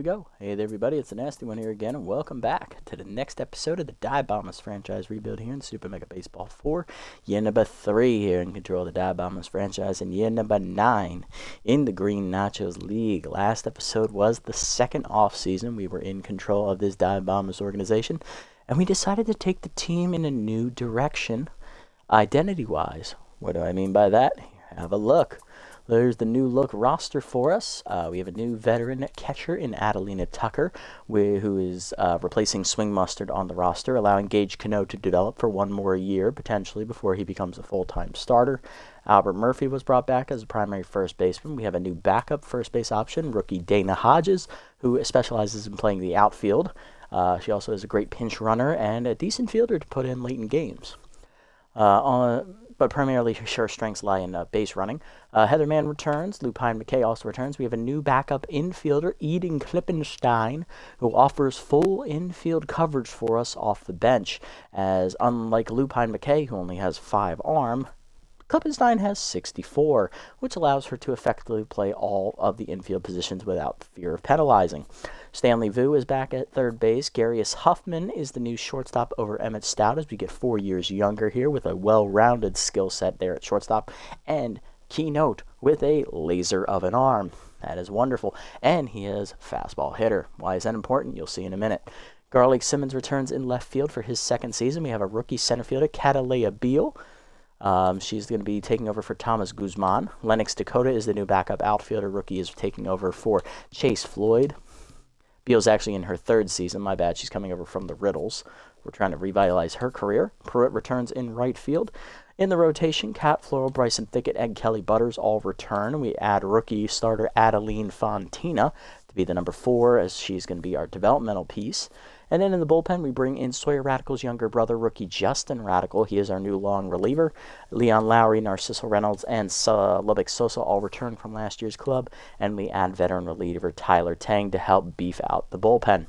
go. Hey there, everybody. It's the Nasty One here again, and welcome back to the next episode of the Die Bombers franchise rebuild here in Super Mega Baseball 4. Year number 3 here in control of the Die Bombers franchise, and year number 9 in the Green Nachos League. Last episode was the second off season. We were in control of this Die Bombers organization, and we decided to take the team in a new direction, identity-wise. What do I mean by that? Have a look. There's the new look roster for us. We have a new veteran catcher in Adelina Tucker, who is replacing Swing Mustard on the roster, allowing Gage Cano to develop for one more year, potentially, before he becomes a full-time starter. Albert Murphy was brought back as a primary first baseman. We have a new backup first base option, rookie Dana Hodges, who specializes in playing the outfield. She also is a great pinch runner and a decent fielder to put in late in games. But primarily her strengths lie in base running. Heather Mann returns. Lupine McKay also returns. We have a new backup infielder, Eden Klippenstein, who offers full infield coverage for us off the bench, as unlike Lupine McKay, who only has 5 arm, Klippenstein has 64, which allows her to effectively play all of the infield positions without fear of penalizing. Stanley Vu is back at third base. Garius Huffman is the new shortstop over Emmett Stout, as we get 4 years younger here with a well-rounded skill set there at shortstop. And keynote, with a laser of an arm. That is wonderful. And he is fastball hitter. Why is that important? You'll see in a minute. Garlic Simmons returns in left field for his second season. We have a rookie center fielder, Catalea Beal. She's going to be taking over for Thomas Guzman. Lennox Dakota is the new backup outfielder. Rookie is taking over for Chase Floyd. Beal's actually in her 3rd season. My bad. She's coming over from the Riddles. We're trying to revitalize her career. Pruitt returns in right field. In the rotation, Kat Floral, Bryson Thicket, and Kelly Butters all return. We add rookie starter Adeline Fontina to be the number 4, as she's going to be our developmental piece. And then in the bullpen, we bring in Sawyer Radical's younger brother, rookie Justin Radical. He is our new long reliever. Leon Lowry, Narciso Reynolds, and Lubbock Sosa all return from last year's club. And we add veteran reliever Tyler Tang to help beef out the bullpen.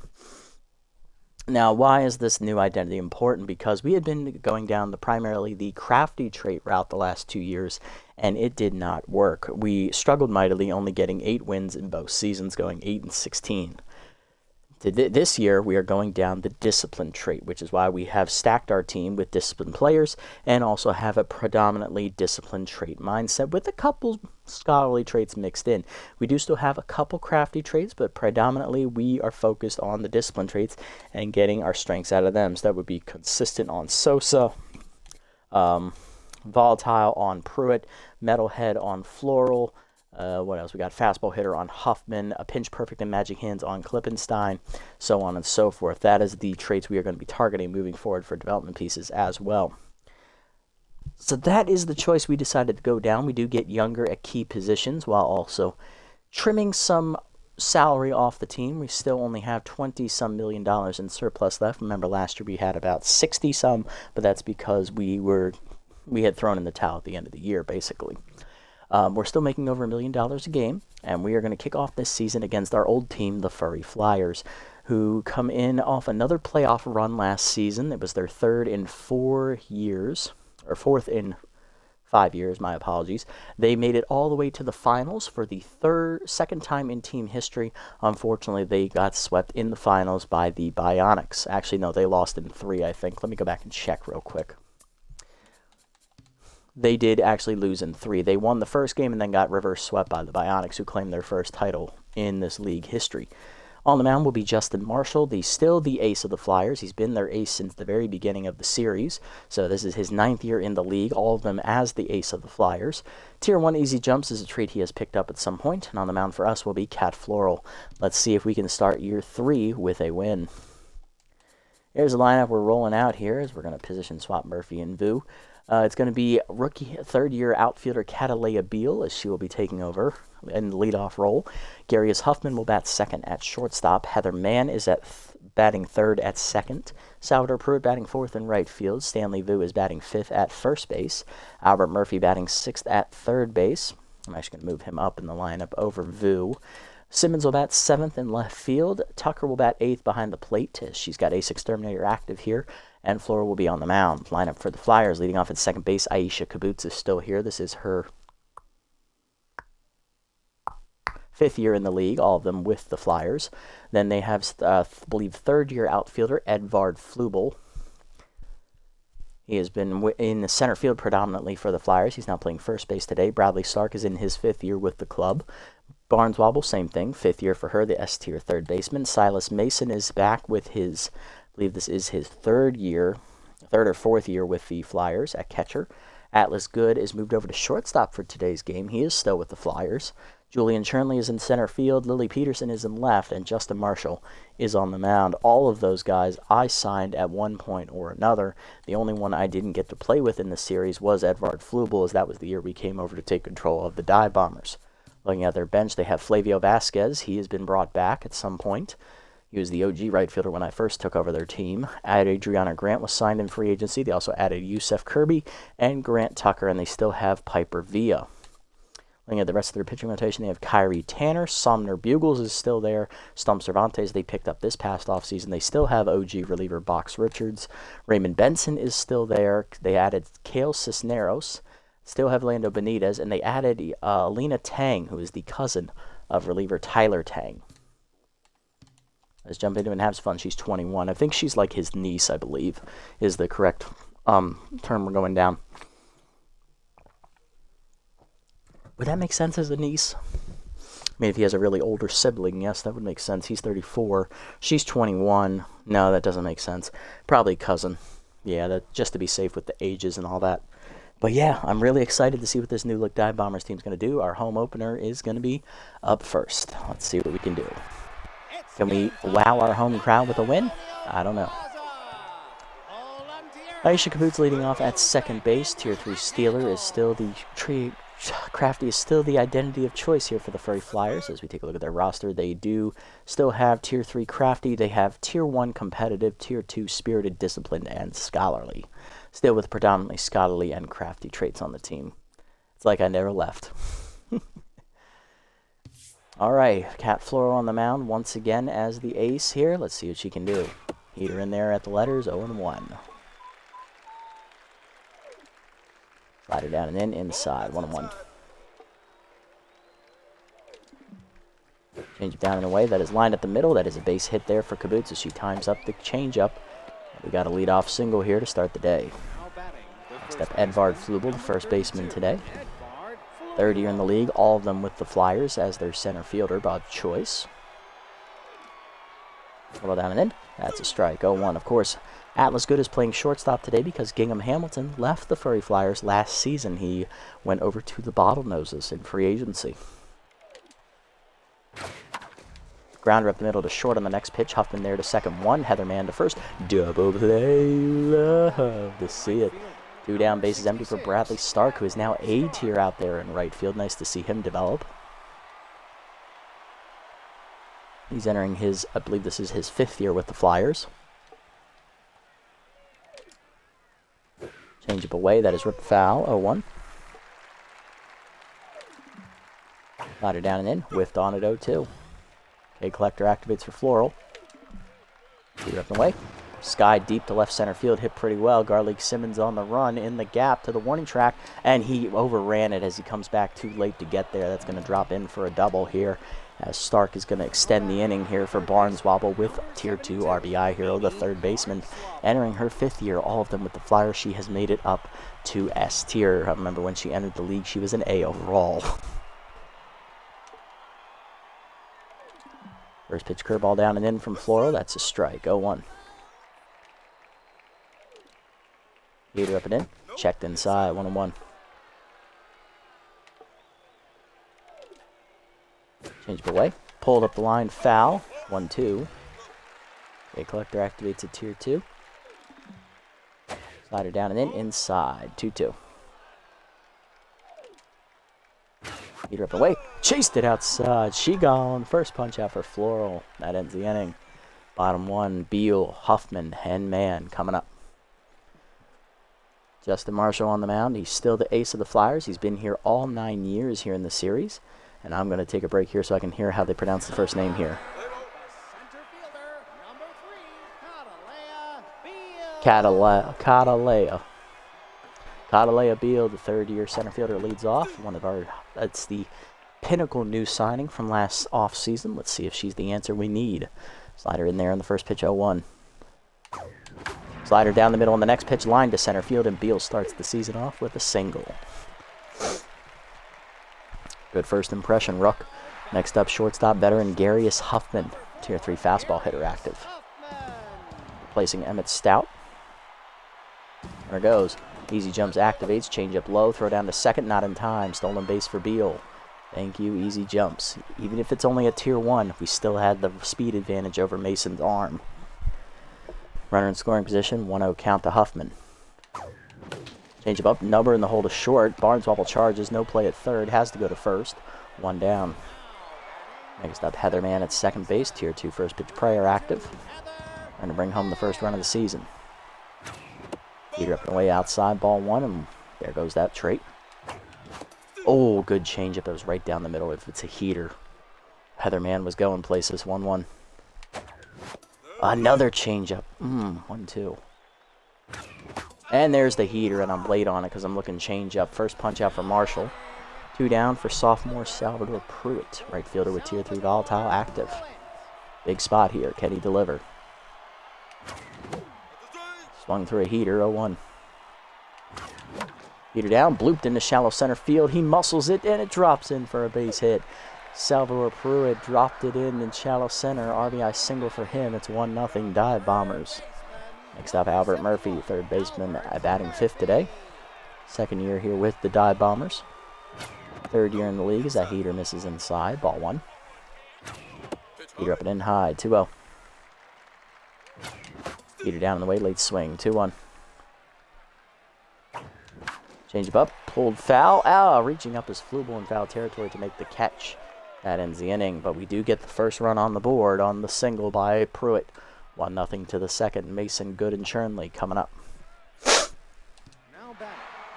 Now, why is this new identity important? Because we had been going down primarily the crafty trait route the last 2 years, and it did not work. We struggled mightily, only getting 8 wins in both seasons, going 8-16. This year, we are going down the discipline trait, which is why we have stacked our team with disciplined players and also have a predominantly disciplined trait mindset with a couple scholarly traits mixed in. We do still have a couple crafty traits, but predominantly we are focused on the discipline traits and getting our strengths out of them. So that would be consistent on Sosa, volatile on Pruitt, metalhead on Floral. What else? We got fastball hitter on Huffman, a pinch perfect and magic hands on Klippenstein, so on and so forth. That is the traits we are going to be targeting moving forward for development pieces as well. So that is the choice we decided to go down. We do get younger at key positions while also trimming some salary off the team. We still only have $20-some million in surplus left. Remember, last year we had about 60-some, but that's because we had thrown in the towel at the end of the year, basically. We're still making over $1 million a game, and we are going to kick off this season against our old team, the Furry Flyers, who come in off another playoff run last season. It was their 3rd in 4 years, or 4th in 5 years, my apologies. They made it all the way to the finals for the second time in team history. Unfortunately, they got swept in the finals by the Bionics. Actually, no, they lost in 3, I think. Let me go back and check real quick. They did actually lose in 3. They won the first game and then got reverse swept by the Bionics, who claimed their first title in this league history. On the mound will be Justin Marshall, still the ace of the Flyers. He's been their ace since the very beginning of the series. So this is his 9th year in the league, all of them as the ace of the Flyers. Tier 1 easy jumps is a trait he has picked up at some point. And on the mound for us will be Kat Floral. Let's see if we can start year 3 with a win. Here's the lineup we're rolling out here, as we're going to position swap Murphy and Vu. It's going to be rookie 3rd-year outfielder Catalea Beal, as she will be taking over in the leadoff role. Garius Huffman will bat 2nd at shortstop. Heather Mann is batting 3rd at 2nd. Salvador Pruitt batting 4th in right field. Stanley Vu is batting 5th at first base. Albert Murphy batting 6th at 3rd base. I'm actually going to move him up in the lineup over Vu. Simmons will bat 7th in left field. Tucker will bat 8th behind the plate, as she's got Ace Exterminator active here. And Flora will be on the mound. Lineup for the Flyers, leading off at second base, Aisha Kibbutz is still here. This is her fifth year in the league, all of them with the Flyers. Then they have, I believe, third-year outfielder Edvard Flubel. He has been in the center field predominantly for the Flyers. He's now playing first base today. Bradley Stark is in his fifth year with the club. Barnswobble, same thing, fifth year for her, the S-tier third baseman. Silas Mason is back with his, I believe this is his third or fourth year with the Flyers at catcher. Atlas Good is moved over to shortstop for today's game. He is still with the Flyers. Julian Chernley is in center field, Lily Peterson is in left, and Justin Marshall is on the mound. All of those guys I signed at one point or another. The only one I didn't get to play with in the series was Edvard Flubel, as that was the year we came over to take control of the Dive Bombers. Looking at their bench, they have Flavio Vasquez. He has been brought back at some point. He was the OG right fielder when I first took over their team. Adriana Grant was signed in free agency. They also added Yusef Kirby and Grant Tucker, and they still have Piper Villa. Looking at the rest of their pitching rotation, they have Kyrie Tanner. Sumner Bugles is still there. Stump Cervantes, they picked up this past offseason. They still have OG reliever Box Richards. Raymond Benson is still there. They added Kale Cisneros. Still have Lando Benitez. And they added Alina Tang, who is the cousin of reliever Tyler Tang. Let's jump into it and have some fun. She's 21. I think she's like his niece, I believe, is the correct term we're going down. Would that make sense as a niece? I mean, if he has a really older sibling, yes, that would make sense. He's 34. She's 21. No, that doesn't make sense. Probably cousin. Yeah, that just to be safe with the ages and all that. But yeah, I'm really excited to see what this new look Dive Bombers team is going to do. Our home opener is going to be up first. Let's see what we can do. Can we wow our home crowd with a win? I don't know. Aisha Kaboots leading off at second base. Tier 3 Steeler is still the Crafty is still the identity of choice here for the Furry Flyers. As we take a look at their roster, they do still have Tier 3 Crafty. They have Tier 1 Competitive, Tier 2 Spirited, Disciplined, and Scholarly. Still with predominantly Scholarly and Crafty traits on the team. It's like I never left. Alright, Cat Floral on the mound once again as the ace here. Let's see what she can do. Heater in there at the letters, 0-1. Slider down and in, inside, 1-1. Change it down and away. That is lined at the middle. That is a base hit there for Kaboots as she times up the changeup. We got a leadoff single here to start the day. Next up, Edvard Flubel, the first baseman today. Third year in the league, all of them with the Flyers as their center fielder by choice. Roll down and in. That's a strike. 0-1. Of course, Atlas Good is playing shortstop today because Gingham Hamilton left the Furry Flyers last season. He went over to the Bottlenoses in free agency. Grounder up the middle to short on the next pitch. Huffman there to second, 1. Heatherman to first. Double play. Love to see it. 2 down, bases empty for Bradley Stark, who is now A tier out there in right field. Nice to see him develop. He's entering his, I believe this is his 5th year with the Flyers. Change up away, that is ripped foul, 0-1. Slider down and in, whiffed on at 0-2. K Collector activates for Floral. Heater up and away. Sky deep to left center field, hit pretty well. Garlic Simmons on the run in the gap to the warning track, and he overran it as he comes back too late to get there. That's going to drop in for a double here, as Stark is going to extend the inning here for Barnswobble with Tier 2 RBI hero, the third baseman, entering her 5th year, all of them with the Flyers. She has made it up to S tier. I remember when she entered the league, she was an A overall. First pitch curveball down and in from Floral. That's a strike, 0-1. Heater up and in. Checked inside, 1-1. Change it away. Pulled up the line, foul, 1-2. K Collector activates at Tier 2. Slider down and in, inside, 2-2. Heater up and away. Chased it outside. She gone. First punch out for Floral. That ends the inning. Bottom 1, Beal, Huffman, and Mann coming up. Justin Marshall on the mound. He's still the ace of the Flyers. He's been here all 9 years here in the series. And I'm going to take a break here so I can hear how they pronounce the first name here. Catalea Beal, the third-year center fielder, leads off. It's the pinnacle new signing from last offseason. Let's see if she's the answer we need. Slider in there on the first pitch, 0-1. Slider down the middle on the next pitch, line to center field, and Beal starts the season off with a single. Good first impression, Rook. Next up, shortstop veteran Garius Huffman, Tier 3 fastball hitter active. Replacing Emmett Stout. There it goes. Easy jumps activates, changeup low, throw down to second, not in time. Stolen base for Beal. Thank you, easy jumps. Even if it's only a Tier 1, we still had the speed advantage over Mason's arm. Runner in scoring position, 1-0 count to Huffman. Changeup up, number in the hole to short. Barnswobble charges, no play at third, has to go to first. 1 down. Next up, Heatherman at second base, Tier 2 first pitch prayer active. Trying to bring home the first run of the season. Heater up and away outside, ball 1, and there goes that trait. Oh, good changeup. That was right down the middle if it's a heater. Heatherman was going places, 1-1. Another changeup. 1-2. And there's the heater, and I'm late on it because I'm looking changeup. First punch out for Marshall. 2 down for sophomore Salvador Pruitt, right fielder with Tier 3 volatile active. Big spot here. Can he deliver? Swung through a heater, 0-1. Heater down, blooped into shallow center field. He muscles it, and it drops in for a base hit. Salvador Pruitt dropped it in shallow center. RBI single for him. It's 1-0 Dive Bombers. Next up, Albert Murphy, third baseman, batting fifth today. Second year here with the Dive Bombers. Third year in the league as that heater misses inside. Ball 1. Heater up and in high. 2-0. Heater down in the way. Late swing. 2-1. Change up. Pulled foul. Reaching up is Flubel in foul territory to make the catch. That ends the inning. But we do get the first run on the board on the single by Pruitt. 1-0 to the second. Mason, Good, and Chernley coming up.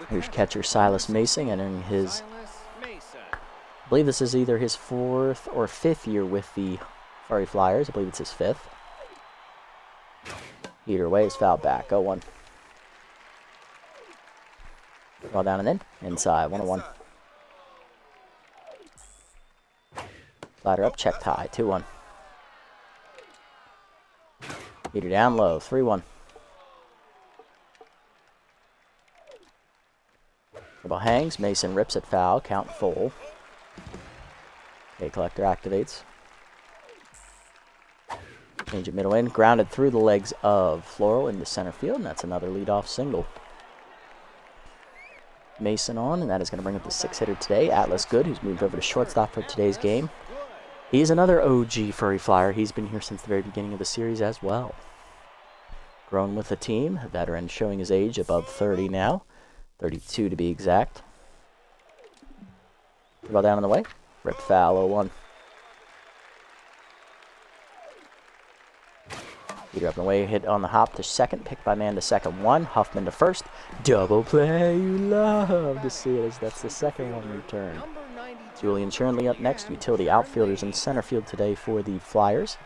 Here's catcher Silas Mason entering his... I believe this is either his 4th or 5th year with the Furry Flyers. I believe it's his 5th. Heater away is fouled back. 0-1. Ball down and in. Inside. 1-1. Slider up. Checked high. 2-1. Heater down low. 3-1. The ball hangs. Mason rips it foul. Count full. Okay, collector activates. Change it middle in. Grounded through the legs of Floral into center field, and that's another leadoff single. Mason on, and that is going to bring up the 6-hitter today, Atlas Good, who's moved over to shortstop for today's game. He's another OG Furry Flyer. He's been here since the very beginning of the series as well. Grown with the team, a veteran showing his age, above 30 now. 32 to be exact. Ball down in the way. Rip foul, 0-1. Heater up and away, hit on the hop to second, picked by man to second, 1. Huffman to first. Double play, you love to see it as that's the second one returned. Julian Chernley up next, utility outfielders in center field today for the Flyers.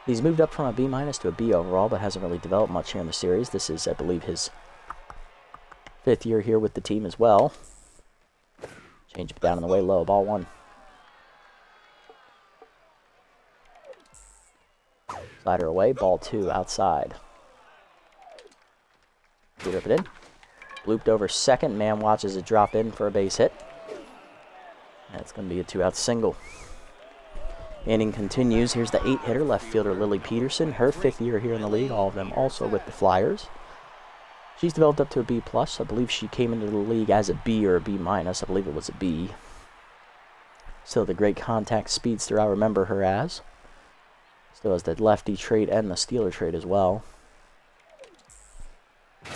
He's moved up from a B- to a B overall, but hasn't really developed much here in the series. This is, I believe, his 5th year here with the team as well. Change it down in the way low. Ball 1. Slider away. Ball 2 outside. Heater up it in. Blooped over second. Man watches it drop in for a base hit. That's going to be a 2-out single. Inning continues. Here's the 8-hitter, left fielder Lily Peterson. Her 5th year here in the league. All of them also with the Flyers. She's developed up to a B+. I believe she came into the league as a B or a B-. I believe it was a B. Still the great contact speedster I remember her as. Still has the lefty trait and the stealer trait as well.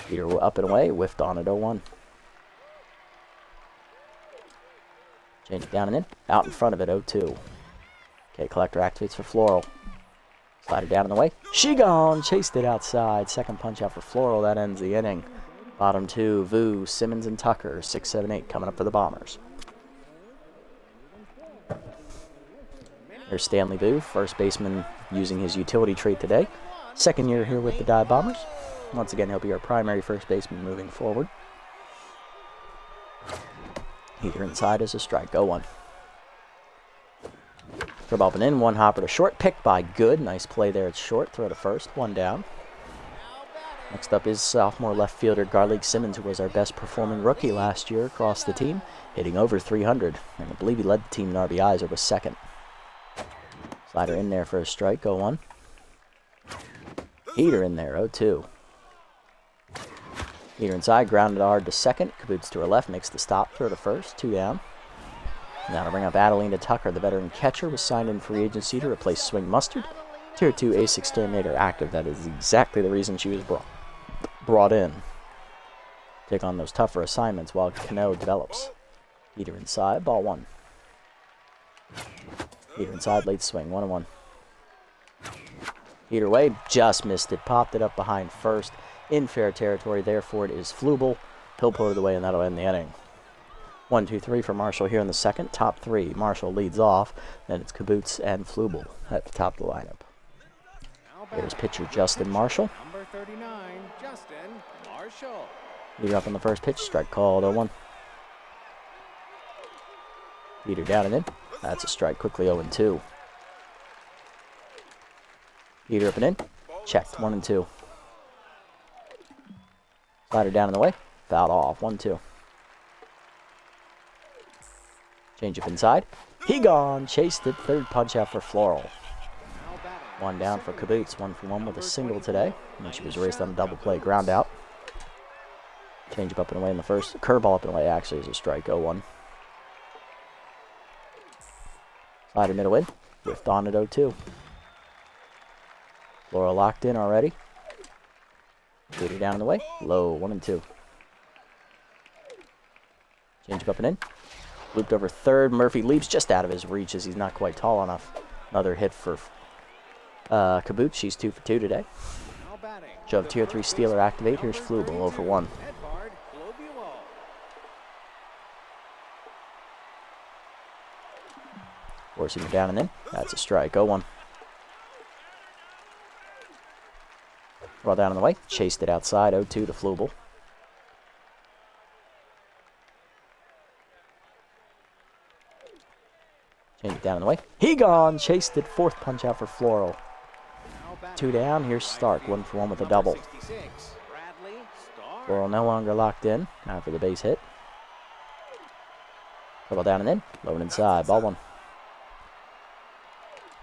Heater up and away, whiffed on at 0-1. Change it down and in. Out in front of it, 0-2. Okay, collector activates for Floral. Slider down in the way. She gone. Chased it outside. Second punch out for Floral. That ends the inning. Bottom 2, Vu, Simmons, and Tucker. 6, 7, 8 coming up for the Bombers. There's Stanley Vu, first baseman using his utility trait today. Second year here with the Dive Bombers. Once again, he'll be our primary first baseman moving forward. Heater inside is a strike. 0-1. Curve up and in, one hopper to short, picked by Good. Nice play there at short, throw to first, one down. Next up is sophomore left fielder Garlic Simmons, who was our best performing rookie last year across the team, hitting over 300. And I believe he led the team in RBIs or was second. Slider in there for a strike, 0-1. Heater in there, 0-2. Heater inside, grounded hard to second. Kaboots to her left, makes the stop, throw to first, 2 down. Now to bring up Adelina Tucker, the veteran catcher, was signed in free agency to replace Swing Mustard. Tier 2 Ace Exterminator active. That is exactly the reason she was brought in. Take on those tougher assignments while Cano develops. Heater inside, ball 1. Heater inside, late swing, 1-1. Heater away, just missed it, popped it up behind first. In fair territory, therefore it is Flubel. He'll put it away, and that'll end the inning. 1-2-3 for Marshall here in the second. Top 3, Marshall leads off. Then it's Kaboots and Flubel at the top of the lineup. Here's pitcher Justin Marshall. Number 39, Justin Marshall. Leader up on the first pitch, strike called, 0-1. Heater down and in. That's a strike, quickly 0-2. Heater up and in. Checked, 1-2. Slider down in the way. Fouled off, 1-2. Change up inside. He gone. Chased it. Third punch out for Floral. One down for Kaboots. 1 for 1 with a single today. And she was raced on a double play. Ground out. Change up and away in the first. Curveball up and away actually is a strike. 0-1. Slider middle in. Whiffed on at 0-2. Floral locked in already. Heater down in the way. Low. 1-2. Change up and in. Looped over third. Murphy leaps just out of his reach as he's not quite tall enough. Another hit for Kaboots. She's 2 for 2 today. Shove tier 3 Steeler activate. Here's Flubel, 0 for 1. Forcing it down and in. That's a strike. 0-1. Roll down on the way. Chased it outside. 0-2 to Flubel. Change it down in the way. He gone. Chased it. Fourth punch out for Floral. 2 down. Here's Stark. 1 for 1 with a double. Floral no longer locked in after the base hit. Double down and in. Low and inside. Ball 1.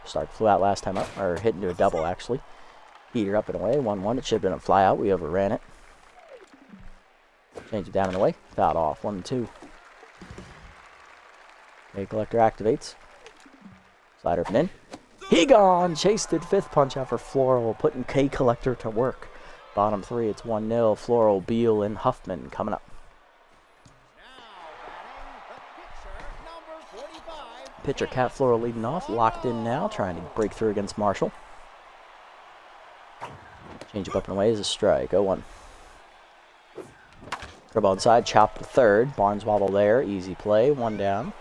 Stark flew out last time up. Or hit into a double, actually. Heater up and away. 1-1. It should have been a fly out. We overran it. Change it down and away. Fouled off. 1-2. K Collector activates. Slider up and in. He gone! Chased it. Fifth punch out for Floral, putting K Collector to work. Bottom 3, it's 1-0. Floral, Beal, and Huffman coming up. Pitcher Cat Floral leading off. Locked in now, trying to break through against Marshall. Change up and away is a strike. 0-1. Curveball inside, chop to third. Barnes wobble there. Easy play. 1 down.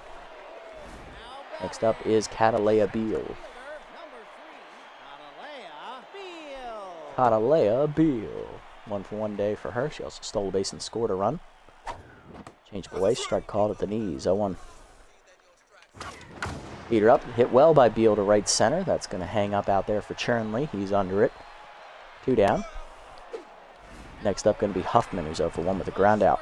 Next up is Catalea Beal. Catalea Beal. 1 for 1 day for her. She also stole a base and scored a run. Change up away. Strike called at the knees. 0-1. Heater up. Hit well by Beal to right center. That's going to hang up out there for Chernley. He's under it. 2 down. Next up going to be Huffman, who's 0 for 1 with a ground out.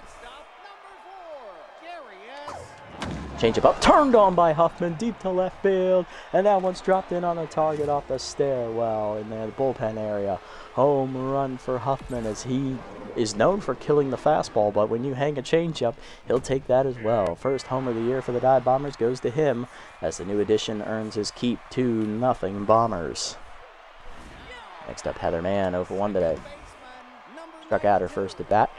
Change up, turned on by Huffman, deep to left field, and that one's dropped in on a target off the stairwell in the bullpen area. Home run for Huffman, as he is known for killing the fastball, but when you hang a changeup, he'll take that as well. First homer of the year for the Dive Bombers goes to him, as the new addition earns his keep. 2-0 Bombers. Next up, Heather Mann, 0 for 1 today. Struck out her first at bat.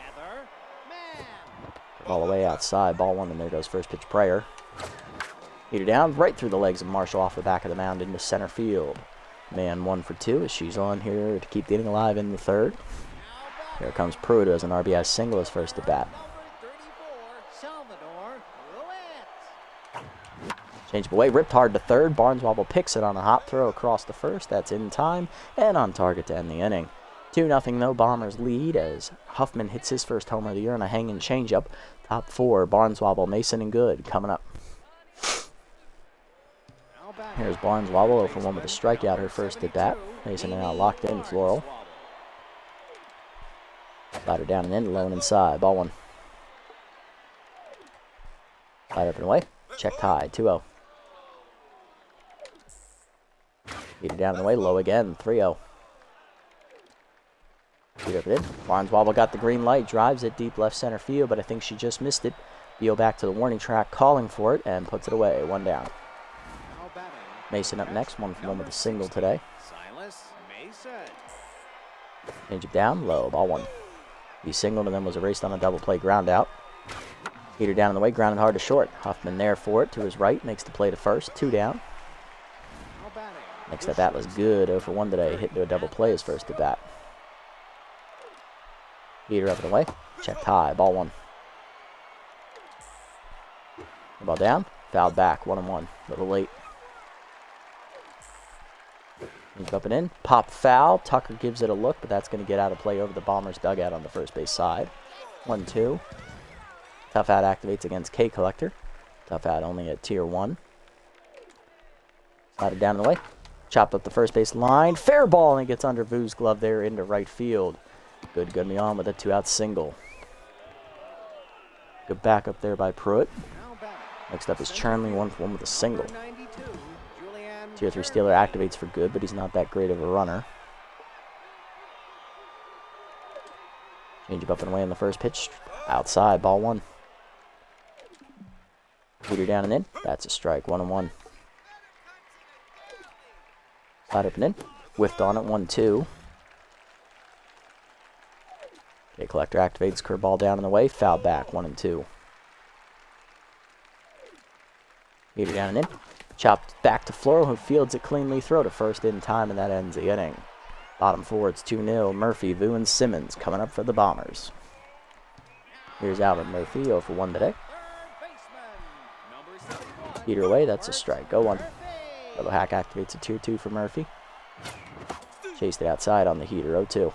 All the way outside, ball 1, and there goes first pitch Prayer. Heater down, right through the legs of Marshall off the back of the mound into center field. Man 1 for 2 as she's on here to keep the inning alive in the third. Here comes Pruitt, who has an RBI single his first at bat. Change away, ripped hard to third. Barneswobble picks it on a hop throw across the first. That's in time and on target to end the inning. 2-0 though, Bombers lead as Huffman hits his first homer of the year on a hanging changeup. Top 4, Barneswobble, Mason, and Good coming up. Now batting. Here's Barnes Wobble 0 for 1 with a strikeout her first at bat. Mason now locked in, Floral. Slider down and in, low and inside. Ball 1. Slide up and away. Checked high, 2-0. Beat it down and away, low again, 3-0. Beat up and in. Barnes Wobble got the green light, drives it deep left center field, but I think she just missed it. Beal back to the warning track, calling for it, and puts it away, 1 down. Now batting. Mason up next, 1 for 1 with a single today. Silas Mason. Change it down, low, ball 1. He singled and then was erased on a double play ground out. Heater down in the way, grounded hard to short. Huffman there for it, to his right, makes the play to first, 2 down. Now batting. Next at bat was good, 0 for 1 today, hit into a double play his first at bat. Heater up and away, checked high, ball 1. The ball down, fouled back, 1-1, a little late. He's up and in, pop foul. Tucker gives it a look, but that's going to get out of play over the Bombers' dugout on the first base side. 1-2. Tough out activates against K Collector. Tough out only at tier 1. Slide it down the way. Chopped up the first base line. Fair ball, and it gets under Vu's glove there into right field. Good me on with a 2-out single. Good backup there by Pruitt. Now batting. Next up is Chernley, 1 for 1 with a single. 92. Julianne Tier 3 Steeler activates for good, but he's not that great of a runner. Change up and away on the first pitch. Outside, ball 1. Heater down and in. That's a strike, 1-1. Slide up and in. Whiffed on it, 1-2. Okay, Collector activates, curveball down in the way. Foul back, 1-2. Heater down and in. Chopped back to Floral, who fields it cleanly. Throw to first in time, and that ends the inning. Bottom 4, it's 2-0. Murphy, Vu, and Simmons coming up for the Bombers. Here's Albert Murphy, 0 for 1 today. Heater away, that's a strike. 0-1. Double hack activates a tier 2 for Murphy. Chased it outside on the heater, 0-2.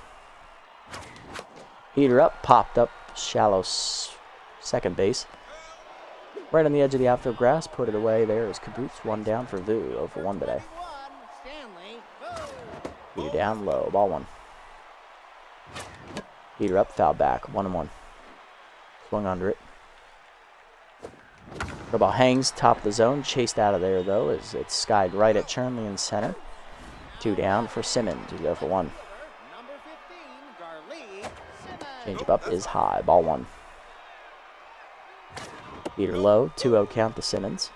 Heater up, popped up, shallow second base. Right on the edge of the outfield grass, put it away. There is Caboose, 1 down for Vu, 0 for 1 today. Heater down, low, ball 1. Heater up, foul back, 1-1. Swung under it. The ball hangs, top of the zone, chased out of there though, as it's skied right at Chernley in center. 2 down for Simmons, who's 0 for 1. Change up is high, ball 1. Heater low, 2-0 count to Simmons.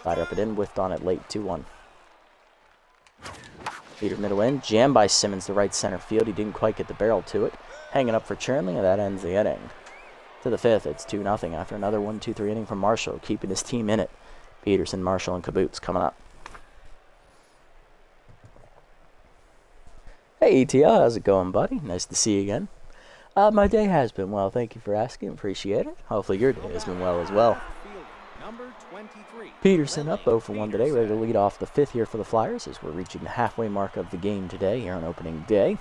Slider up and in, whiffed on it late, 2-1. Heater middle in, jammed by Simmons to right center field. He didn't quite get the barrel to it. Hanging up for Chernley, and that ends the inning. To the 5th, it's 2-0 after another 1-2-3 inning from Marshall, keeping his team in it. Peterson, Marshall, and Caboose coming up. Hey, ETL, how's it going, buddy? Nice to see you again. My day has been well, thank you for asking, appreciate it. Hopefully your day has been well as well. Peterson up 0 for 1 today, ready to lead off the 5th here for the Flyers as we're reaching the halfway mark of the game today here on opening day.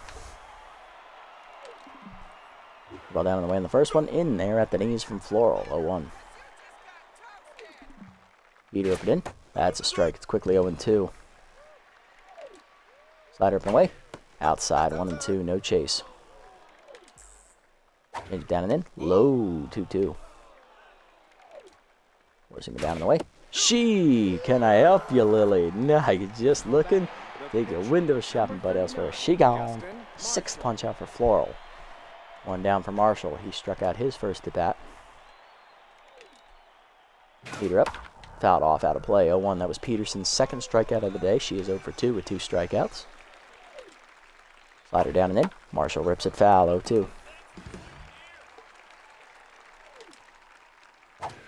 Ball down on the way in the first one, in there at the knees from Floral, 0-1. Heater up and in, that's a strike, it's quickly 0-2. Slider up and away, outside, 1-2, no chase. Change it down and in, low, 2-2. Forcing it down and away. Can I help you, Lily? Nah, you're just looking. Take your window shopping, but elsewhere. She gone. 6th punch out for Floral. 1 down for Marshall. He struck out his first at bat. Heater up. Fouled off out of play. 0-1. That was Peterson's 2nd strikeout of the day. She is 0 for 2 with 2 strikeouts. Slider down and in. Marshall rips it foul. 0-2.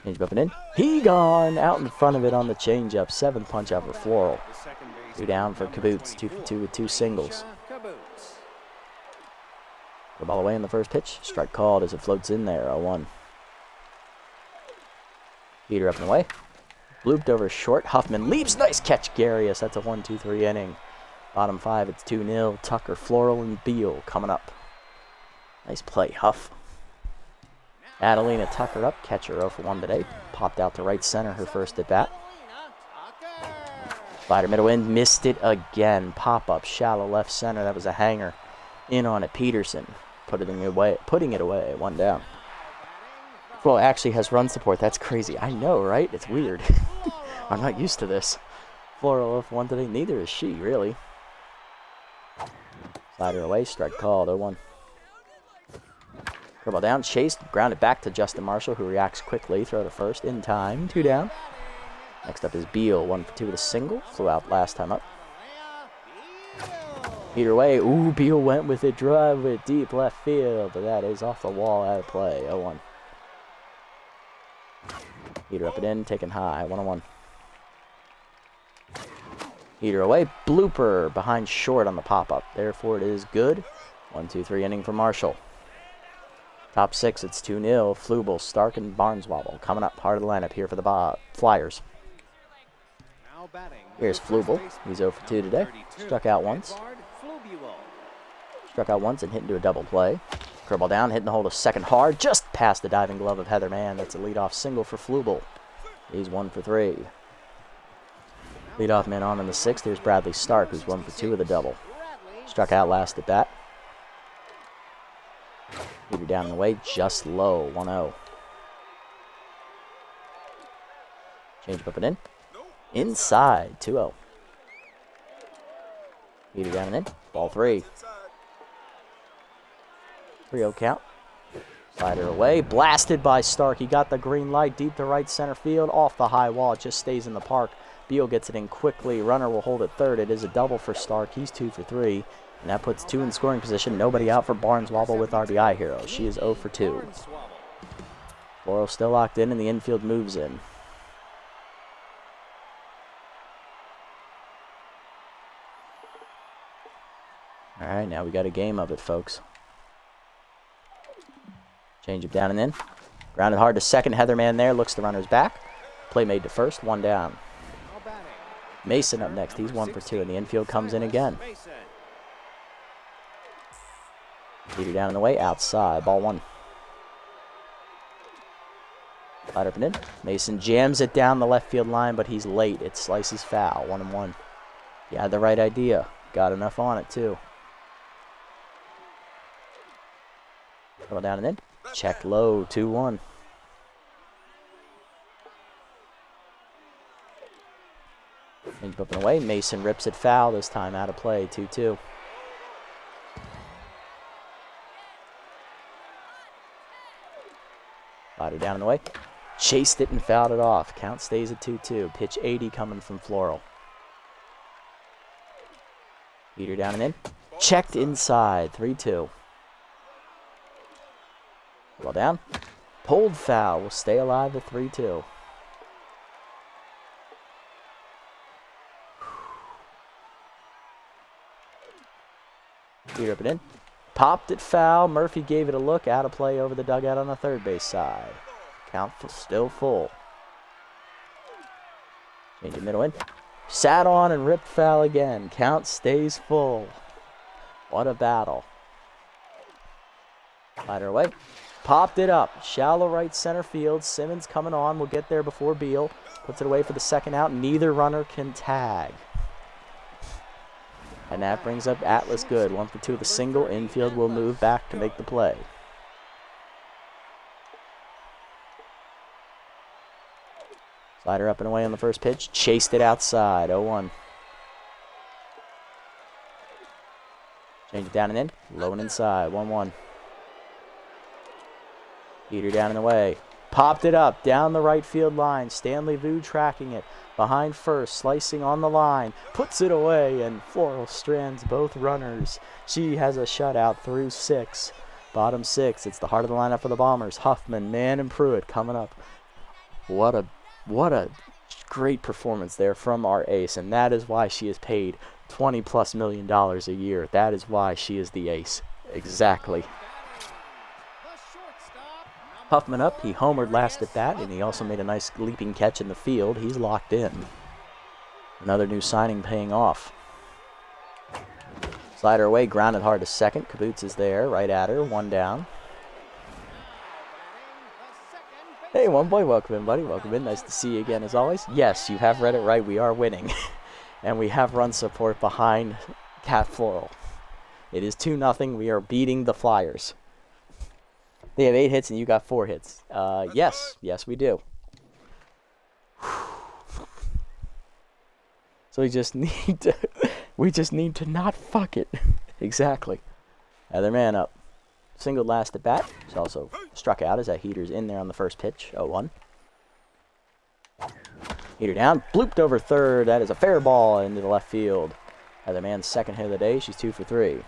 Change up and in. He gone out in front of it on the changeup. 7th punch out for Floral. 2 down for Caboose. 2 for 2 with 2 singles. The ball away in the first pitch. Strike called as it floats in there. 0-1. Heater up and away. Blooped over short. Huffman leaps. Nice catch, Garius. That's a 1-2-3 inning. Bottom 5, it's 2-0. Tucker, Floral, and Beal coming up. Nice play, Huff. Adelina Tucker up. Catcher 0 for 1 today. Popped out to right center her first at bat. Slider middle in, missed it again. Pop up, shallow left center. That was a hanger. In on it, Peterson. Putting it away. One down. Well, actually has run support. That's crazy. I know, right? It's weird. I'm not used to this. Floral off one today. Neither is she, really. Slider away. Strike called. 0-1. Curveball down. Chased. Grounded back to Justin Marshall, who reacts quickly. Throw to first. In time. 2 down. Next up is Beal. 1 for 2 with a single. Flew out last time up. Either way. Ooh, Beal went with it. Drive it deep left field. But that is off the wall. Out of play. 0-1. Heater up and in, taken high, 1-1. Heater away, blooper behind short on the pop-up. Therefore, it is good. 1-2-3 inning for Marshall. Top 6, it's 2-0. Flubel, Stark, and Barneswobble coming up. Part of the lineup here for the Flyers. Here's Flubel. He's 0 for 2 today. Struck out once. Struck out once and hit into a double play. Curveball down, hitting the hole to second hard, just past the diving glove of Heather Mann. That's a leadoff single for Flubel. He's 1 for 3. Leadoff man on in the 6th. Here's Bradley Stark, who's 1 for 2 with a double. Struck out last at bat. Heater down and away, just low, 1-0. Change up and in. Inside, 2-0. Heater down and in, ball 3. 3-0 count. Slider away. Blasted by Stark. He got the green light deep to right center field. Off the high wall. It just stays in the park. Beal gets it in quickly. Runner will hold at third. It is a double for Stark. He's 2 for 3. And that puts 2 in scoring position. Nobody out for Barneswobble with RBI hero. She is 0 for 2. Floral still locked in and the infield moves in. Alright, now we got a game of it, folks. Change it down and in. Grounded hard to second. Heather Mann there. Looks the runner's back. Play made to first. 1 down. Mason up next. He's 1 for 2. And the infield comes in again. Heater down in the way. Outside. Ball 1. Slide up and in. Mason jams it down the left field line, but he's late. It slices foul. 1-1. He had the right idea. Got enough on it, too. Go down and in. Check low, 2-1. Change up and away. Mason rips it foul. This time out of play, 2-2. Slider down in the way. Chased it and fouled it off. Count stays at 2-2. Pitch 80 coming from Floral. Heater down and in. Checked inside, 3-2. Well down. Pulled foul. Will stay alive at 3-2. Heater up and in. Popped it foul. Murphy gave it a look. Out of play over the dugout on the third base side. Count still full. Change it middle in. Sat on and ripped foul again. Count stays full. What a battle. Slider away. Popped it up. Shallow right center field. Simmons coming on. Will get there before Beal. Puts it away for the second out. Neither runner can tag. And that brings up Atlas good. 1 for 2 with a single. Infield will move back to make the play. Slider up and away on the first pitch. Chased it outside. 0-1. Change it down and in. Low and inside. 1-1. Heater down and away. Popped it up down the right field line. Stanley Vu tracking it. Behind first. Slicing on the line. Puts it away. And Floral strands both runners. She has a shutout through 6. Bottom 6. It's the heart of the lineup for the Bombers. Huffman, Mann, and Pruitt coming up. What a great performance there from our ace. And that is why she is paid $20+ million a year. That is why she is the ace. Exactly. Huffman up. He homered last at bat, and he also made a nice leaping catch in the field. He's locked in. Another new signing paying off. Slider away, grounded hard to second. Kaboots is there, right at her, 1 down. Hey, One Boy, welcome in, buddy. Welcome in. Nice to see you again, as always. Yes, you have read it right. We are winning. And we have run support behind Cat Floral. It is 2-0. We are beating the Flyers. They have 8 hits and you got 4 hits. Yes, we do. So we just need to not fuck it. Exactly. Other man up. Singled last at bat. He's also struck out as that heater's in there on the first pitch. 0-1. Heater down. Blooped over third. That is a fair ball into the left field. Other man's second hit of the day. She's 2 for 3.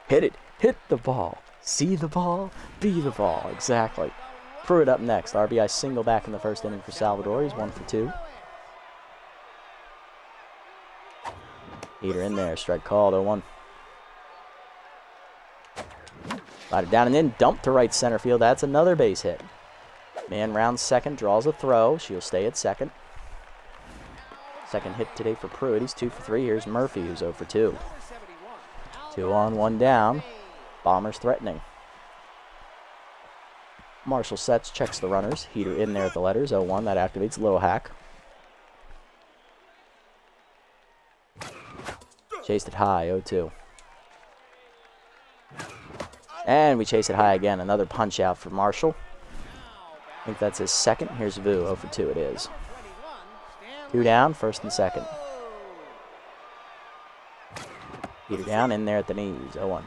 Hit it. Hit the ball. See the ball. Be the ball. Exactly. Pruitt up next. RBI single back in the first inning for Salvador. He's 1 for 2. Heater in there. Strike called. 0-1. Slide it down and in. Dump to right center field. That's another base hit. Man rounds second. Draws a throw. She'll stay at second. Second hit today for Pruitt. He's 2 for 3. Here's Murphy, who's 0 for 2. 2 on, 1 down. Bombers threatening. Marshall sets, checks the runners. Heater in there at the letters. 0-1. That activates Little Hack. Chased it high. 0-2. And we chase it high again. Another punch out for Marshall. I think that's his second. Here's Vu. 0 for 2 it is. 2 down, first and second. Heater down, in there at the knees. 0-1.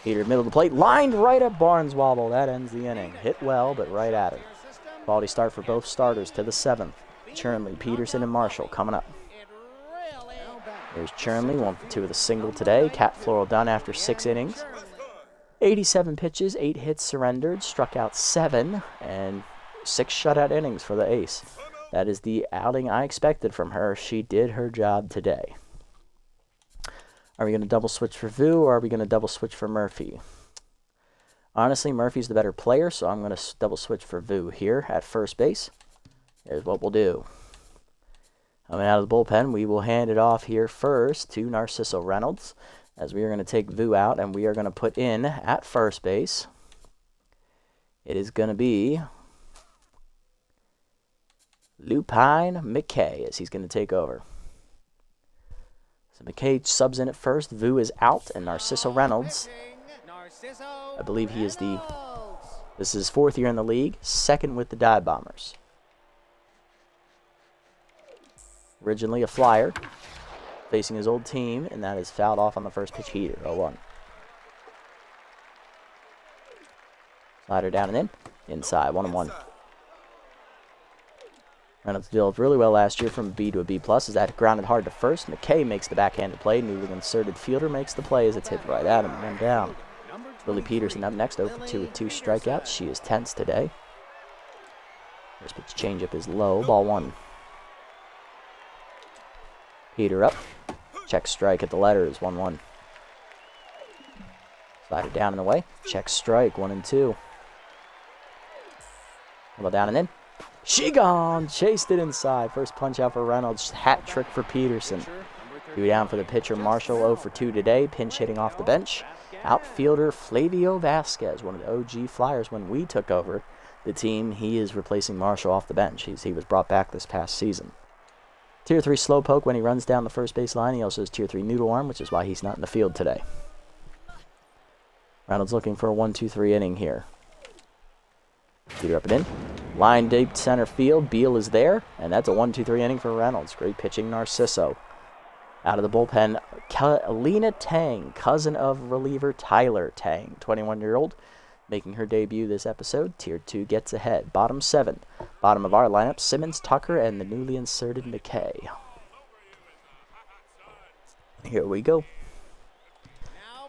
Heater middle of the plate. Lined right at Barnes wobble. That ends the inning. Hit well, but right at it. Quality start for both starters to the 7th. Chernley, Peterson, and Marshall coming up. Here's Chernley, 1 for 2 with a single today. Cat Floral done after 6 innings. 87 pitches, 8 hits surrendered, struck out 7, and 6 shutout innings for the ace. That is the outing I expected from her. She did her job today. Are we going to double switch for Vu, or are we going to double switch for Murphy? Honestly, Murphy's the better player, so I'm going to double switch for Vu here at first base. Here's what we'll do. Coming out of the bullpen, we will hand it off here first to Narciso Reynolds, as we are going to take Vu out, and we are going to put in at first base. It is going to be Lupine McKay, as he's going to take over. So McKay subs in at first. Vu is out, and Narciso Reynolds, I believe he is this is his 4th year in the league, 2nd with the Dive Bombers. Originally a Flyer, facing his old team, and that is fouled off on the first pitch. Heater. 0-1. Slider down and in. Inside. 1-1. Reynolds developed really well last year from a B to a B+. As that grounded hard to first. McKay makes the backhanded play. Newly inserted fielder makes the play as it's hit right at him. One down. Lily Peterson up next. 0 for 2 with 2 strikeouts. She is tense today. First pitch changeup is low. Ball 1. Heater up. Check strike at the letters. 1-1. Slider down and away. Check strike. 1-2. Well down and in. She gone. Chased it inside. First punch out for Reynolds. Hat trick for Peterson. 2 down for the pitcher Marshall. 0 for 2 today. Pinch hitting off the bench. Outfielder Flavio Vasquez, one of the OG Flyers when we took over the team. He is replacing Marshall off the bench. He was brought back this past season. Tier 3 slowpoke when he runs down the first base line. He also has Tier 3 noodle arm, which is why he's not in the field today. Reynolds looking for a 1-2-3 inning here. Heater up and in. Line deep center field. Beal is there, and that's a 1-2-3 inning for Reynolds. Great pitching, Narciso. Out of the bullpen, Alina Tang, cousin of reliever Tyler Tang, 21-year-old, making her debut this episode. Tier 2 gets ahead. Bottom 7. Bottom of our lineup, Simmons, Tucker, and the newly inserted McKay. Here we go.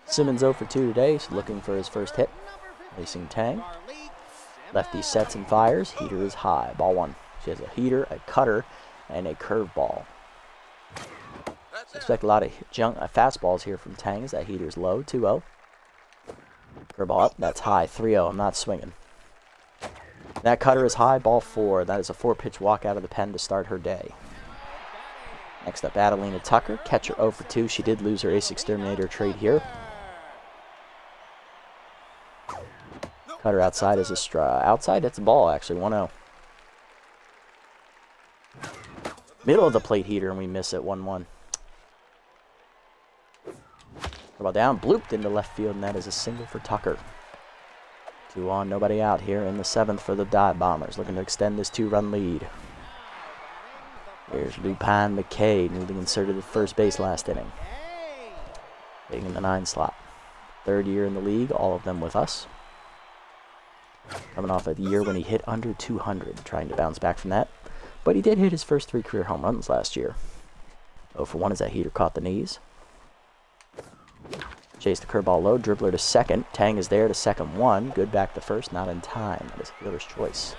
Simmons 0 for 2 today, so looking for his first hit. Racing Tang. Lefty sets and fires. Heater is high. Ball 1. She has a heater, a cutter, and a curveball. Expect a lot of fastballs here from Tang as that heater's low. 2-0. Curveball up. That's high. 3-0. I'm not swinging. That cutter is high. Ball 4. That is a 4-pitch walk out of the pen to start her day. Next up, Adelina Tucker. Catcher 0 for 2. She did lose her ace exterminator trade here. Cutter outside is a outside. That's a ball, actually. 1-0. Middle of the plate heater, and we miss it 1-1. Ball down, blooped into left field, and that is a single for Tucker. 2 on, nobody out here in the 7th for the Dive Bombers, looking to extend this 2-run lead. Here's Lupin McKay, newly inserted at first base last inning. Hitting in the 9 slot. 3rd year in the league, all of them with us. Coming off a year when he hit under 200, trying to bounce back from that. But he did hit his first 3 career home runs last year. 0 for 1 as that heater caught the knees. Chase the curveball low, dribbler to second. Tang is there to second 1. Good back to first, not in time. That is a fielder's choice.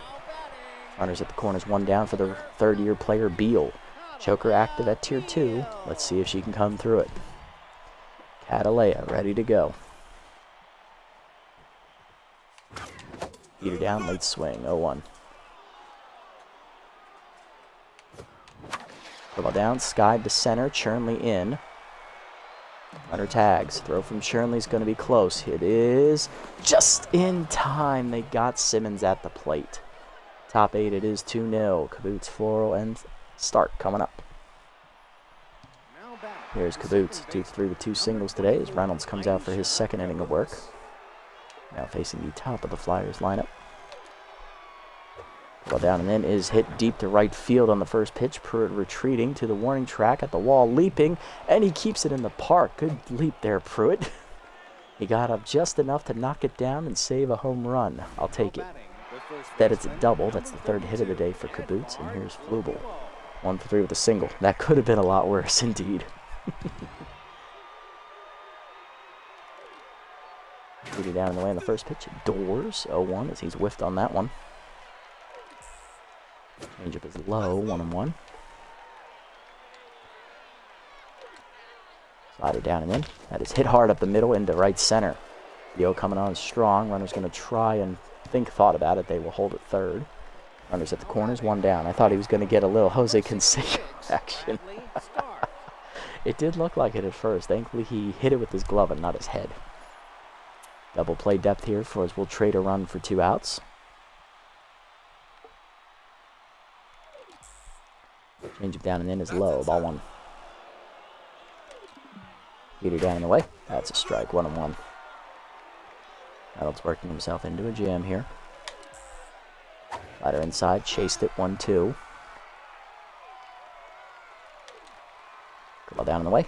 Runners at the corners, 1 down for the 3rd year player, Beal. Choker active at tier 2. Let's see if she can come through it. Catalea ready to go. Heater down, late swing, 0-1. Curveball down, skied to center, Chernley in. Runner tags. Throw from Chernley's going to be close. It is just in time. They got Simmons at the plate. Top 8, it is 2-0. Kaboots, Floral, and Stark coming up. Here's Kaboots, 2 for 3 with 2 singles today as Reynolds comes out for his 2nd inning of work. Now facing the top of the Flyers lineup. Ball down and in is hit deep to right field on the first pitch. Pruitt retreating to the warning track at the wall, leaping, and he keeps it in the park. Good leap there, Pruitt. He got up just enough to knock it down and save a home run. I'll take it. Instead, it's a double. That's the 3rd hit of the day for Kaboots, and here's Flubel. 1 for 3 with a single. That could have been a lot worse, indeed. Shooting down in the way on the first pitch. Doors, 0-1 as he's whiffed on that one. Changeup is low, 1-1. Slider down and in. That is hit hard up the middle into right center. Yo coming on strong. Runner's going to try and thought about it. They will hold at 3rd. Runners at the corners, 1 down. I thought he was going to get a little Jose Canseco action. It did look like it at first. Thankfully, he hit it with his glove and not his head. Double play depth here for us. We'll trade a run for 2 outs. Change it down and in is low. Ball 1. Heater down and away. That's a strike. 1-1. Reynolds working himself into a jam here. Slider inside. Chased it. 1-2. Ball down and away.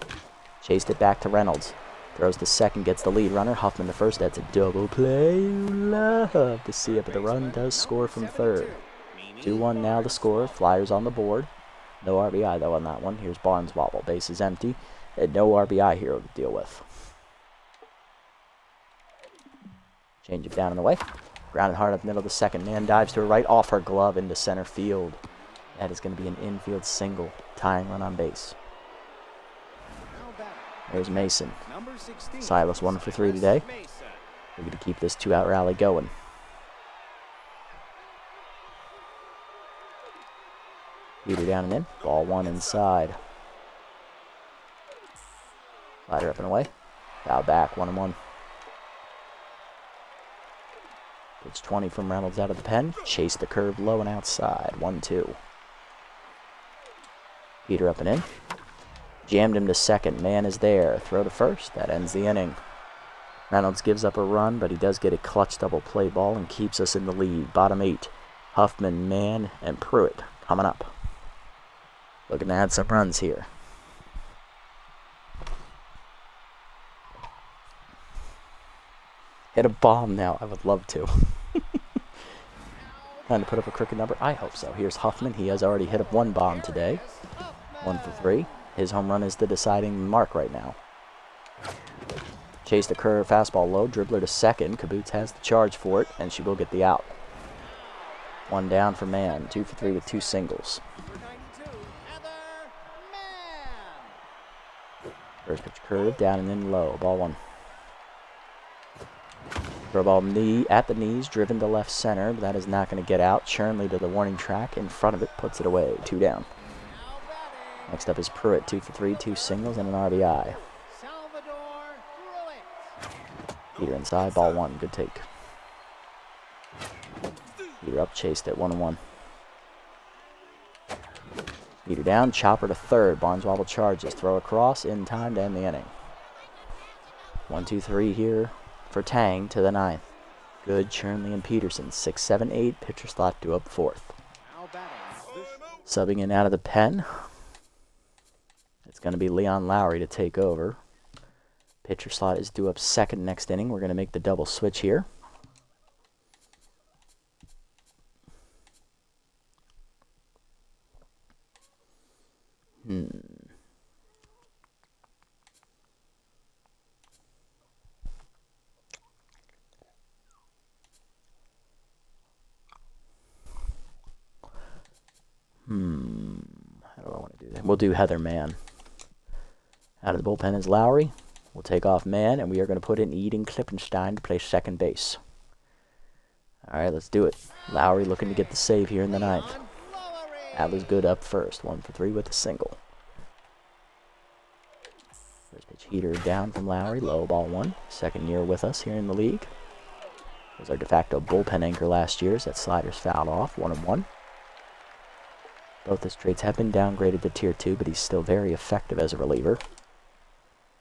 Chased it back to Reynolds. Throws to second. Gets the lead runner. Huffman to first. That's a double play. Love to see it, but the run does score from 3rd. 2-1 now the score. Flyers on the board. No RBI, though, on that one. Here's Barnes wobble. Base is empty. And no RBI here to deal with. Change it down in the way. Grounded hard up the middle of the second. Man dives to her right, off her glove into center field. That is going to be an infield single. Tying run on base. There's Mason. Silas 1 for 3 today. We're going to keep this 2-out rally going. Heater down and in. Ball 1 inside. Slider up and away. Foul back. 1-1. It's 20 from Reynolds out of the pen. Chase the curve low and outside. 1-2. Heater up and in. Jammed him to second. Man is there. Throw to first. That ends the inning. Reynolds gives up a run, but he does get a clutch double play ball and keeps us in the lead. Bottom 8. Huffman, Mann, and Pruitt coming up. Looking to add some runs here. Hit a bomb now. I would love to. Trying to put up a crooked number? I hope so. Here's Huffman. He has already hit up 1 bomb today. 1 for 3. His home run is the deciding mark right now. Chase the curve, fastball low, dribbler to second. Kaboots has the charge for it, and she will get the out. 1 down for Mann. 2 for 3 with 2 singles. First pitch curve, down and in low. Ball 1. Throw ball knee at the knees, driven to left center, but that is not going to get out. Chernley to the warning track in front of it, puts it away. 2 down. Next up is Pruitt, 2 for 3, 2 singles and an RBI. Heater inside, ball 1, good take. Heater up, chased it, 1-1. Heater down, chopper to third. Barneswobble charges. Throw across in time to end the inning. 1-2-3 here for Tang to the ninth. Good, Chernley and Peterson. 6, 7, 8. Pitcher slot due up fourth. Now batting. Subbing in out of the pen. It's going to be Leon Lowry to take over. Pitcher slot is due up second next inning. We're going to make the double switch here. How do I want to do that? We'll do Heather Mann. Out of the bullpen is Lowry. We'll take off Mann, and we are going to put in Eden Klippenstein to play second base. All right, let's do it. Lowry looking to get the save here in the ninth. Adler's good up first. 1 for 3 with a single. First pitch heater down from Lowry. Low ball 1. Second year with us here in the league. Was our de facto bullpen anchor last year. That slider's fouled off. 1-1. Both his traits have been downgraded to tier 2, but he's still very effective as a reliever.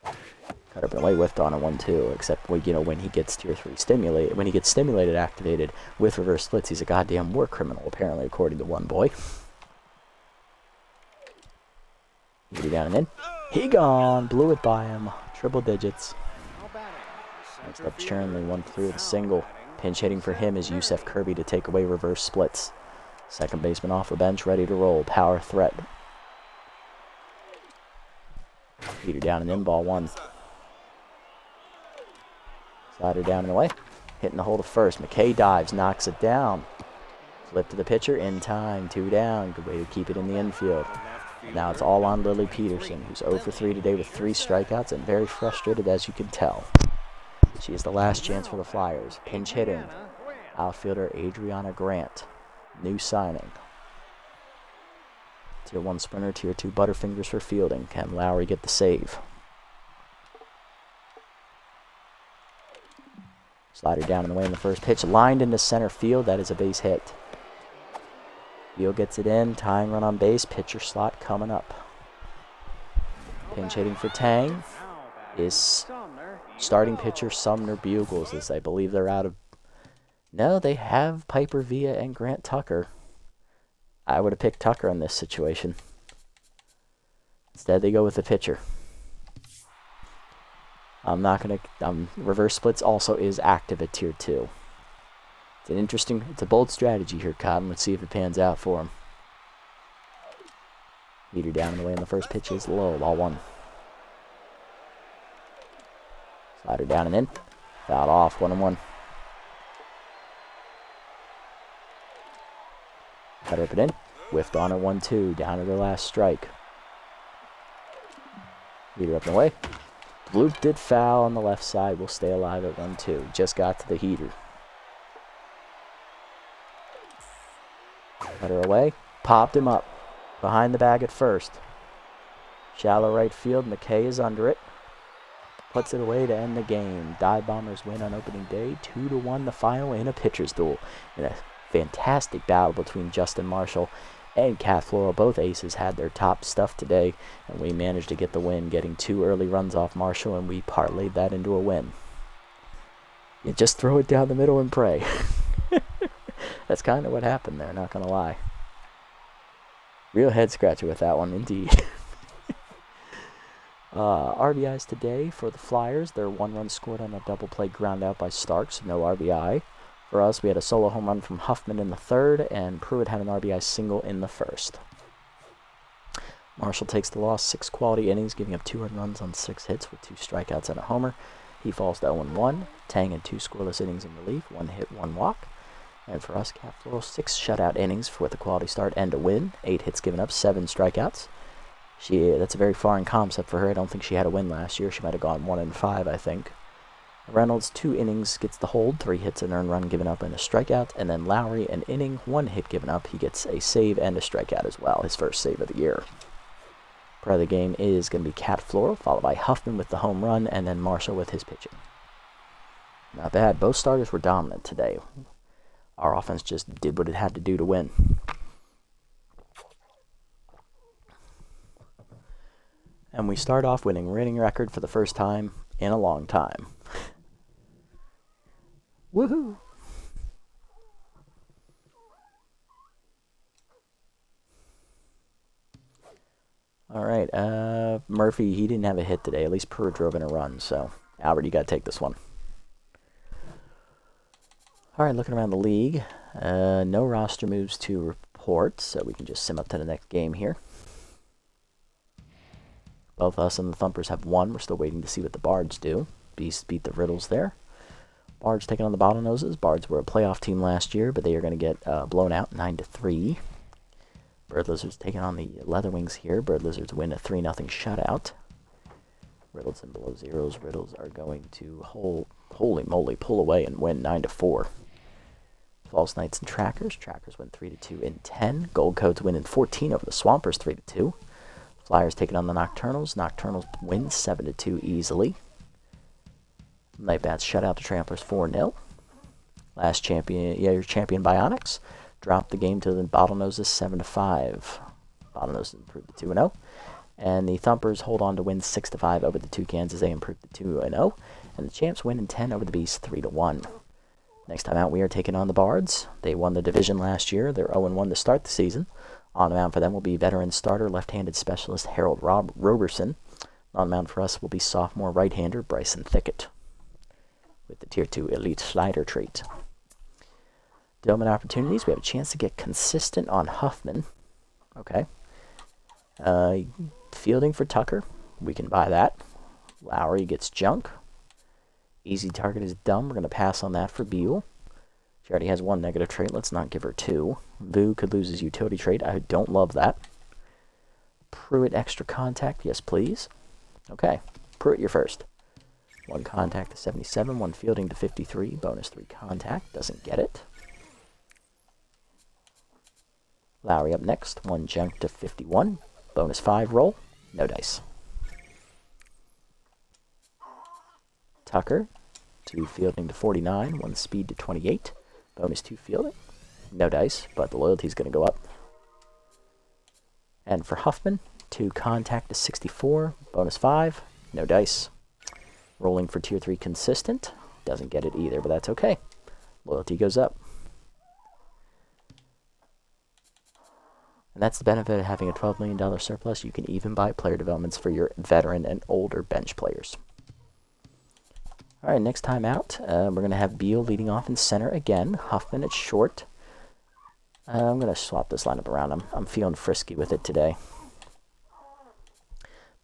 Cut up and away whiffed on a 1-2, except when he gets tier 3 stimulated. When he gets stimulated activated with reverse splits, he's a goddamn war criminal, apparently, according to one boy. He down and in. He gone. Blew it by him. Triple digits. Next up, Chernley, 1 for 3 with a single. Pinch hitting for him is Yusef Kirby to take away reverse splits. Second baseman off the bench, ready to roll. Power threat. Heater down and in, ball 1. Slider down and away. Hitting the hole to first. McKay dives, knocks it down. Flip to the pitcher, in time, 2 down. Good way to keep it in the infield. And now it's all on Lily Peterson, who's 0 for 3 today with 3 strikeouts and very frustrated, as you can tell. She is the last chance for the Flyers. Pinch hitting. Outfielder Adriana Grant. New signing. Tier 1 sprinter, Tier 2 Butterfingers for fielding. Can Lowry get the save? Slider down and away in the first pitch. Lined into center field. That is a base hit. Field gets it in. Tying run on base. Pitcher slot coming up. Pinch hitting for Tang is starting pitcher Sumner Bugles, as I believe they're out of... No, they have Piper Villa and Grant Tucker. I would have picked Tucker in this situation. Instead, they go with the pitcher. I'm not going to... reverse splits also is active at Tier 2. It's a bold strategy here, Cotton. Let's see if it pans out for him. Meter down and away in the first pitch is low. Ball 1. Slider down and in. Fouled off. 1-1. Cut up and in. Whiffed on a 1-2. Down to the last strike. Meter up and away. Bloop did foul on the left side. Will stay alive at 1-2. Just got to the heater. Cutter away. Popped him up. Behind the bag at first. Shallow right field. McKay is under it. Puts it away to end the game. Dive Bombers win on opening day. 2-1 the final in a pitcher's duel. In a fantastic battle between Justin Marshall and Cat Floral. Both aces had their top stuff today, and we managed to get the win, getting 2 early runs off Marshall, and we parlayed that into a win. You just throw it down the middle and pray. That's kind of what happened there, not going to lie. Real head scratcher with that one, indeed. RBIs today for the Flyers. Their 1 run scored on a double play ground out by Starks, no RBI. For us, we had a solo home run from Huffman in the 3rd, and Pruitt had an RBI single in the 1st. Marshall takes the loss, 6 quality innings, giving up 2 earned runs on 6 hits with 2 strikeouts and a homer. He falls to 0-1. Tang had 2 scoreless innings in relief, 1 hit, 1 walk. And for us, Cat Floral, 6 shutout innings with a quality start and a win. 8 hits given up, 7 strikeouts. That's a very foreign concept for her. I don't think she had a win last year. She might have gone 1-5, I think. Reynolds, 2 innings, gets the hold, 3 hits, an earned run given up, and a strikeout. And then Lowry, an inning, 1 hit given up. He gets a save and a strikeout as well, his first save of the year. Part of the game is going to be Cat Floral, followed by Huffman with the home run, and then Marshall with his pitching. Not bad. Both starters were dominant today. Our offense just did what it had to do to win. And we start off winning winning record for the first time in a long time. Woohoo! All right, Murphy, he didn't have a hit today. At least Pruitt drove in a run, so Albert, you got to take this one. All right, looking around the league, no roster moves to report, so we can just sim up to the next game here. Both us and the Thumpers have won. We're still waiting to see what the Bards do. Beasts beat the Riddles there. Bards taking on the Bottlenoses. Bards were a playoff team last year, but they are going to get blown out 9-3. Bird Lizards taking on the Leatherwings here. Bird Lizards win a 3-0 shutout. Riddles and Below Zeros. Riddles are going to, holy moly, pull away and win 9-4. False Knights and Trackers. Trackers win 3-2 in 10. Gold Codes win in 14 over the Swampers 3-2. Flyers taking on the Nocturnals. Nocturnals win 7-2 easily. Nightbats shut out the Tramplers 4-0. Last champion, your champion Bionics dropped the game to the Bottlenoses 7-5. Bottlenoses improved to 2-0. And the Thumpers hold on to win 6-5 over the Toucans as they improve to 2-0. And the Champs win in 10 over the Beasts 3-1. Next time out, we are taking on the Bards. They won the division last year. They're 0-1 to start the season. On the mound for them will be veteran starter, left-handed specialist Harold Roberson. On the mound for us will be sophomore right-hander Bryson Thickett with the Tier 2 Elite Slider trait. Development opportunities, we have a chance to get consistent on Huffman. Okay. Fielding for Tucker, we can buy that. Lowry gets junk. Easy target is dumb. We're going to pass on that for Beal. She already has one negative trait. Let's not give her two. Vu could lose his utility trait. I don't love that. Pruitt extra contact. Yes, please. Okay. Pruitt, you're first. One contact to 77. One fielding to 53. Bonus 3 contact. Doesn't get it. Lowry up next. One junk to 51. Bonus 5 roll. No dice. Tucker. 2 fielding to 49. 1 speed to 28. Bonus 2 fielding. No dice, but the loyalty's going to go up. And for Huffman, 2 contact to 64. Bonus 5. No dice. Rolling for Tier 3 consistent. Doesn't get it either, but that's okay. Loyalty goes up. And that's the benefit of having a $12 million surplus. You can even buy player developments for your veteran and older bench players. All right, next time out, we're going to have Beal leading off in center again. Huffman at short. I'm going to swap this lineup around. I'm feeling frisky with it today.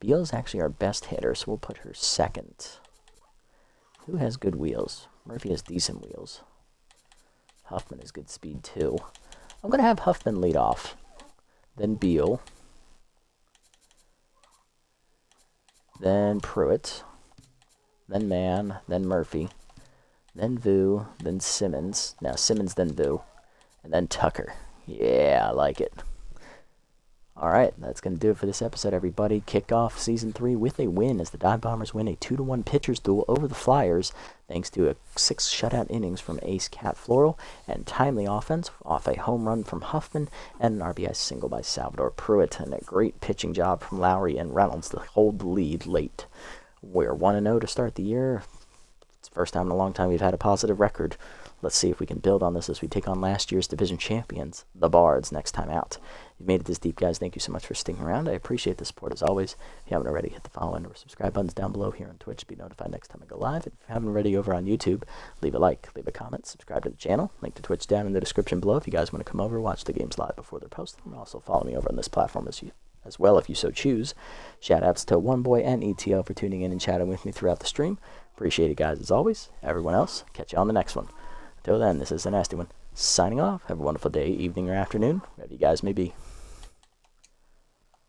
Beal is actually our best hitter, so we'll put her second. Who has good wheels? Murphy has decent wheels. Huffman has good speed, too. I'm going to have Huffman lead off. Then Beal. Then Pruitt. Then Mann, then Murphy, then Vu, then Simmons. Now Simmons, then Vu, and then Tucker. Yeah, I like it. All right, that's going to do it for this episode, everybody. Kick off Season 3 with a win as the Dive Bombers win a 2-1 pitcher's duel over the Flyers thanks to a 6 shutout innings from Ace Cat Floral and timely offense off a home run from Huffman and an RBI single by Salvador Pruitt and a great pitching job from Lowry and Reynolds to hold the lead late. We're 1-0 to start the year. It's the first time in a long time we've had a positive record. Let's see if we can build on this as we take on last year's division champions, the Bards, next time out. If you've made it this deep, guys, thank you so much for sticking around. I appreciate the support as always. If you haven't already, hit the follow and or subscribe buttons down below here on Twitch to be notified next time I go live. If you haven't already over on YouTube, leave a like, leave a comment, subscribe to the channel. Link to Twitch down in the description below if you guys want to come over, watch the games live before they're posted. And also follow me over on this platform as well if you so choose. Shoutouts to One Boy and ETL for tuning in and chatting with me throughout the stream. Appreciate it, guys, as always. Everyone else, catch you on the next one. Until then, this is the Nasty One, signing off. Have a wonderful day, evening, or afternoon, wherever you guys may be.